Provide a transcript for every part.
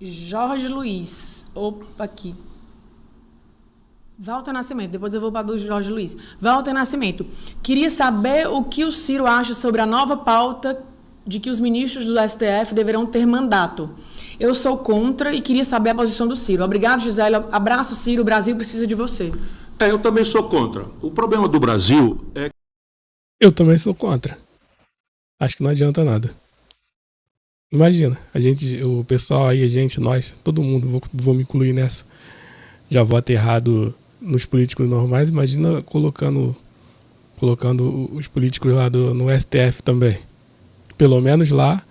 Jorge Luiz. Opa, aqui. Walter Nascimento, depois eu vou para do Jorge Luiz. Walter Nascimento, queria saber o que o Ciro acha sobre a nova pauta de que os ministros do STF deverão ter mandato. Eu sou contra e queria saber a posição do Ciro. Obrigado, Gisele. Abraço, Ciro. O Brasil precisa de você. Eu também sou contra. O problema do Brasil é... Eu também sou contra. Acho que não adianta nada. Imagina, o pessoal aí, nós, todo mundo, vou me incluir nessa. Já vou aterrado nos políticos normais, imagina colocando os políticos lá no STF também. Pelo menos lá,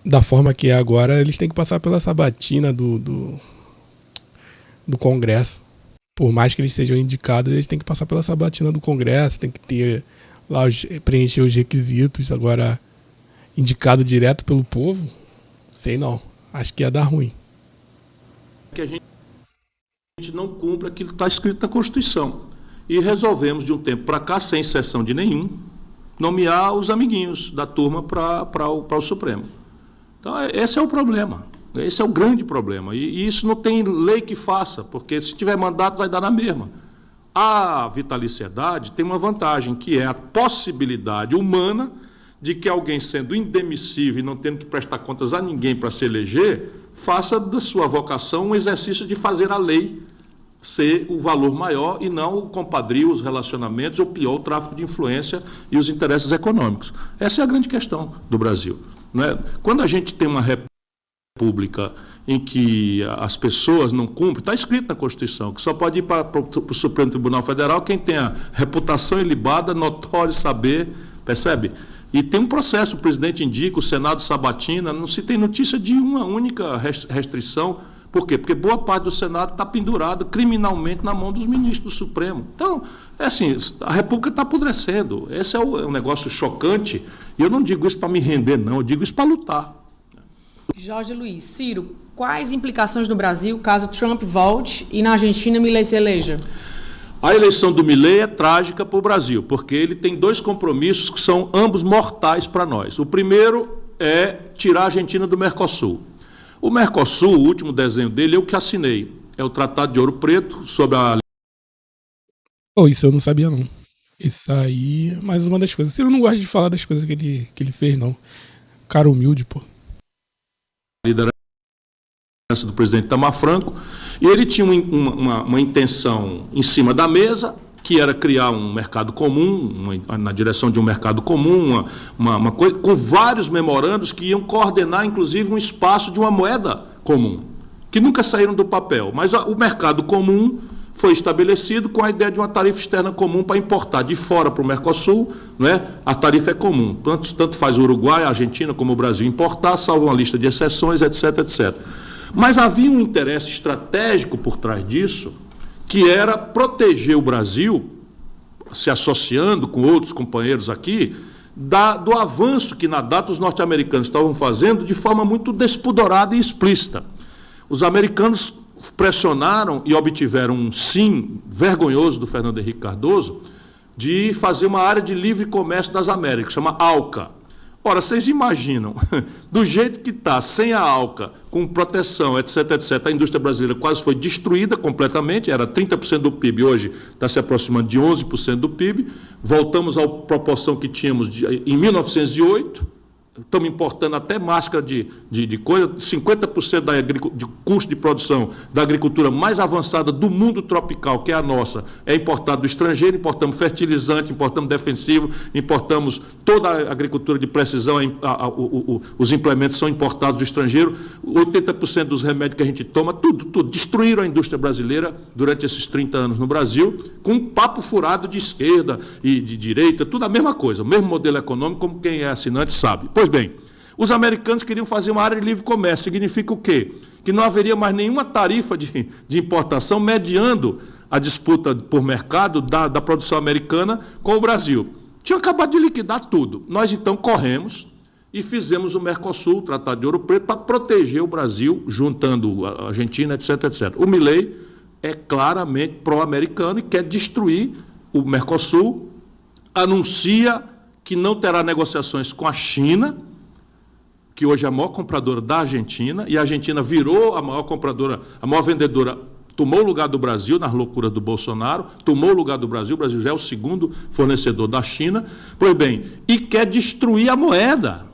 da forma que é agora, eles têm que passar pela sabatina do Congresso. Por mais que eles sejam indicados, eles têm que passar pela sabatina do Congresso, tem que ter lá preencher os requisitos. Agora, indicado direto pelo povo, sei não, acho que ia dar ruim. Que a gente não cumpre aquilo que está escrito na Constituição. E resolvemos, de um tempo para cá, sem exceção de nenhum, nomear os amiguinhos da turma para o Supremo. Então, esse é o problema. Esse é o grande problema. E isso não tem lei que faça, porque se tiver mandato vai dar na mesma. A vitaliciedade tem uma vantagem, que é a possibilidade humana de que alguém, sendo indemissível e não tendo que prestar contas a ninguém para se eleger, faça da sua vocação um exercício de fazer a lei ser o valor maior e não o compadrio, os relacionamentos, ou pior, o tráfico de influência e os interesses econômicos. Essa é a grande questão do Brasil. Né? Quando a gente tem uma república em que as pessoas não cumprem, está escrito na Constituição, que só pode ir para o Supremo Tribunal Federal quem tem a reputação ilibada, notório saber, percebe? E tem um processo, o presidente indica, o Senado sabatina, não se tem notícia de uma única restrição. Por quê? Porque boa parte do Senado está pendurada criminalmente na mão dos ministros do Supremo. Então, é assim, a República está apodrecendo. Esse é um negócio chocante. E eu não digo isso para me render, não. Eu digo isso para lutar. Jorge Luiz, Ciro, quais implicações no Brasil caso Trump volte e na Argentina Milei se eleja? A eleição do Milei é trágica para o Brasil, porque ele tem dois compromissos que são ambos mortais para nós. O primeiro é tirar a Argentina do Mercosul. O Mercosul, o último desenho dele, eu que assinei. É o Tratado de Ouro Preto sobre a... Isso eu não sabia, não. Isso aí é mais uma das coisas. Eu não gosto de falar das coisas que ele fez, não. Cara humilde, pô. Liderança do presidente Itamar Franco, e ele tinha uma intenção em cima da mesa, que era criar um mercado comum, na direção de um mercado comum, uma coisa, com vários memorandos que iam coordenar, inclusive, um espaço de uma moeda comum, que nunca saíram do papel. Mas o mercado comum foi estabelecido com a ideia de uma tarifa externa comum para importar de fora para o Mercosul, né? A tarifa é comum. Tanto faz o Uruguai, a Argentina, como o Brasil importar, salvo uma lista de exceções, etc, etc. Mas havia um interesse estratégico por trás disso, que era proteger o Brasil, se associando com outros companheiros aqui, do avanço que na data os norte-americanos estavam fazendo de forma muito despudorada e explícita. Os americanos pressionaram e obtiveram um sim vergonhoso do Fernando Henrique Cardoso de fazer uma área de livre comércio das Américas, chama ALCA. Ora, vocês imaginam, do jeito que está, sem a ALCA, com proteção, etc., etc., a indústria brasileira quase foi destruída completamente, era 30% do PIB, hoje está se aproximando de 11% do PIB, voltamos à proporção que tínhamos em 1908, estamos importando até máscara de coisa, 50% de custo de produção da agricultura mais avançada do mundo tropical, que é a nossa, é importado do estrangeiro, importamos fertilizante, importamos defensivo, importamos toda a agricultura de precisão, os implementos são importados do estrangeiro, 80% dos remédios que a gente toma, tudo, destruíram a indústria brasileira durante esses 30 anos no Brasil, com um papo furado de esquerda e de direita, tudo a mesma coisa, o mesmo modelo econômico, como quem é assinante sabe. Pois bem, os americanos queriam fazer uma área de livre comércio. Significa o quê? Que não haveria mais nenhuma tarifa de importação mediando a disputa por mercado da produção americana com o Brasil. Tinham acabado de liquidar tudo. Nós, então, corremos e fizemos o Mercosul, o Tratado de Ouro Preto, para proteger o Brasil, juntando a Argentina, etc., etc. O Milei é claramente pró-americano e quer destruir o Mercosul, anuncia que não terá negociações com a China, que hoje é a maior compradora da Argentina, e a Argentina virou a maior compradora, a maior vendedora, tomou o lugar do Brasil nas loucuras do Bolsonaro, tomou o lugar do Brasil, o Brasil já é o segundo fornecedor da China, pois bem, e quer destruir a moeda,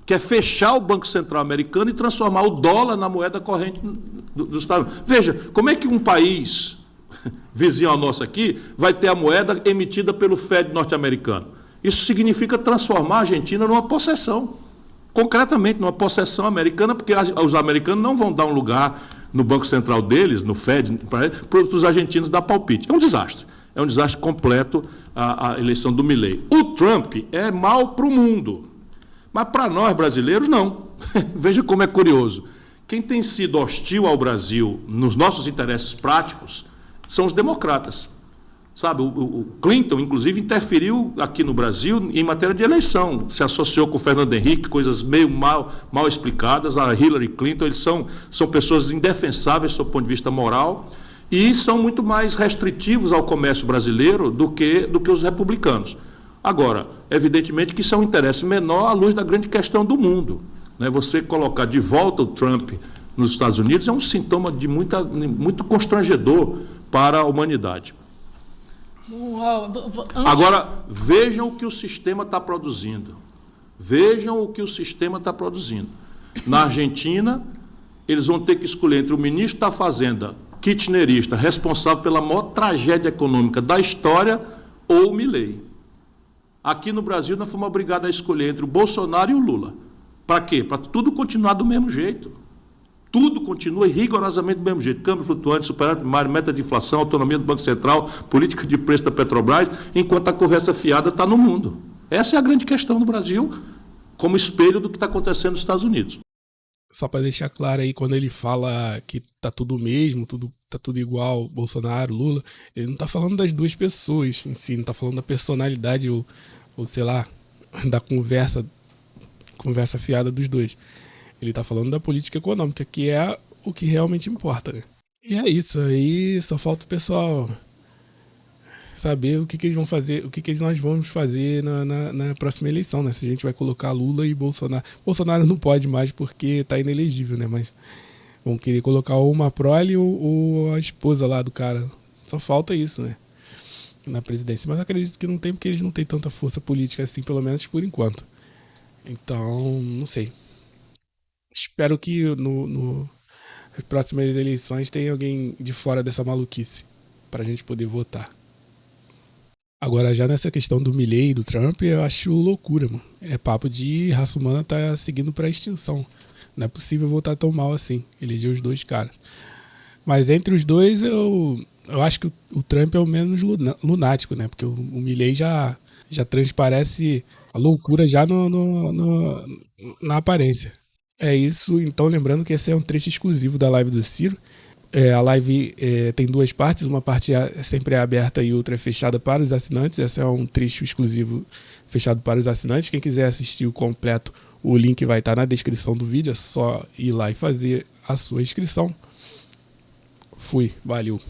quer fechar o Banco Central americano e transformar o dólar na moeda corrente dos Estados Unidos. Veja, como é que um país vizinho ao nosso aqui vai ter a moeda emitida pelo Fed norte-americano? Isso significa transformar a Argentina numa possessão, concretamente numa possessão americana, porque os americanos não vão dar um lugar no Banco Central deles, no Fed, para os argentinos dar palpite. É um desastre completo a eleição do Milei. O Trump é mal para o mundo, mas para nós brasileiros não. Veja como é curioso. Quem tem sido hostil ao Brasil nos nossos interesses práticos são os democratas. Sabe, o Clinton, inclusive, interferiu aqui no Brasil em matéria de eleição. Se associou com o Fernando Henrique, coisas meio mal explicadas. A Hillary Clinton, eles são pessoas indefensáveis do ponto de vista moral e são muito mais restritivos ao comércio brasileiro do que os republicanos. Agora, evidentemente que isso é um interesse menor à luz da grande questão do mundo. Né? Você colocar de volta o Trump nos Estados Unidos é um sintoma de muito constrangedor para a humanidade. Agora, vejam o que o sistema está produzindo. Vejam o que o sistema está produzindo. Na Argentina, eles vão ter que escolher entre o ministro da Fazenda, kirchnerista, responsável pela maior tragédia econômica da história, ou o Milei. Aqui no Brasil, nós fomos obrigados a escolher entre o Bolsonaro e o Lula. Para quê? Para tudo continuar do mesmo jeito. Tudo continua rigorosamente do mesmo jeito. Câmbio flutuante, superávit primário, meta de inflação, autonomia do Banco Central, política de preço da Petrobras, enquanto a conversa fiada está no mundo. Essa é a grande questão no Brasil, como espelho do que está acontecendo nos Estados Unidos. Só para deixar claro aí, quando ele fala que tá tudo o mesmo, tá tudo igual, Bolsonaro, Lula, ele não tá falando das duas pessoas em si, não tá falando da personalidade ou sei lá, da conversa fiada dos dois. Ele tá falando da política econômica, que é o que realmente importa, né? E é isso, aí só falta o pessoal saber o que eles vão fazer, o que nós vamos fazer na próxima eleição, né? Se a gente vai colocar Lula e Bolsonaro. Bolsonaro não pode mais porque tá inelegível, né? Mas vão querer colocar ou uma prole ou a esposa lá do cara. Só falta isso, né? Na presidência. Mas acredito que não tem, porque eles não têm tanta força política assim, pelo menos por enquanto. Então, não sei. Espero que nas próximas eleições tenha alguém de fora dessa maluquice pra gente poder votar. Agora, já nessa questão do Milei e do Trump, eu acho loucura, mano. É papo de raça humana tá seguindo pra extinção. Não é possível votar tão mal assim. Eleger os dois caras. Mas entre os dois, eu acho que o Trump é o menos lunático, né? Porque o Milei já transparece a loucura já na aparência. É isso, então lembrando que esse é um trecho exclusivo da live do Ciro. A live tem duas partes, uma parte sempre é aberta e outra é fechada para os assinantes. Esse é um trecho exclusivo fechado para os assinantes. Quem quiser assistir o completo, o link vai estar na descrição do vídeo, é só ir lá e fazer a sua inscrição. Fui, valeu.